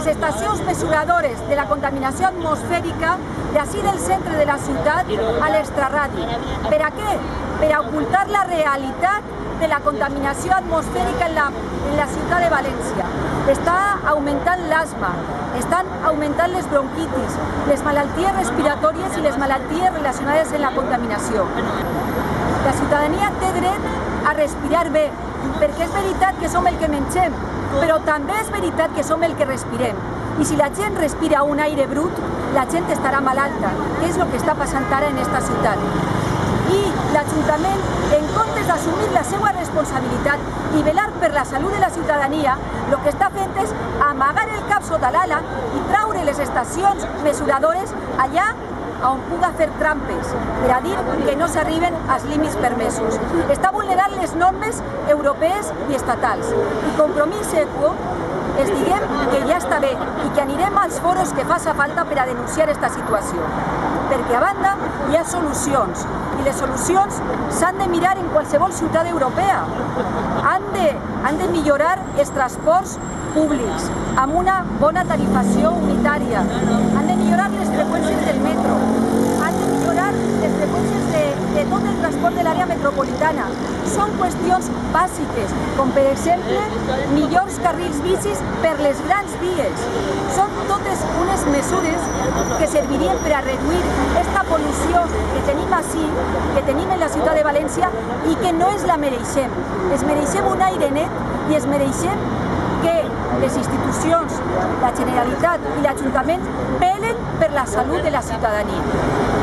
les estacions mesuradores de la contaminació atmosfèrica d'ací del centre de la ciutat a l'extraradi. Per a què? Per a ocultar la realitat de la contaminació atmosfèrica en la ciutat de València. Està augmentant l'asma, estan augmentant les bronquitis, les malalties respiratòries i les malalties relacionades amb la contaminació. La ciutadania té dret a respirar bé, perquè és veritat que som el que mengem, però també és veritat que som el que respirem. I si la gent respira un aire brut, la gent estarà malalta, que és el que està passant ara en aquesta ciutat. I l'Ajuntament, en comptes d'assumir la seva responsabilitat i velar per la salut de la ciutadania, el que està fent és amagar el cap sota l'ala i traure les estacions mesuradores allà on puga fer trampes, per a dir que no s'arriben als límits permesos. Està vulnerant les normes europees i estatals. I Compromís Equo els diguem que ja està bé i que anirem als foros que faça falta per a denunciar aquesta situació. Perquè a banda hi ha solucions, i les solucions s'han de mirar en qualsevol ciutat europea. Han de millorar els transports públics amb una bona tarifació unitària, han de millorar les freqüències del metro, han de millorar les freqüències de tot el transport de l'àrea metropolitana. Són qüestions bàsiques, com per exemple millors carrils bicis per les grans vies. Són totes unes mesures que servirien per a reduir aquesta pol·lució que tenim ací, que tenim en la ciutat de València i que no ens la mereixem. Es mereixem un aire net i es mereixem que les institucions, la Generalitat i l'Ajuntament velen per la salut de la ciutadania.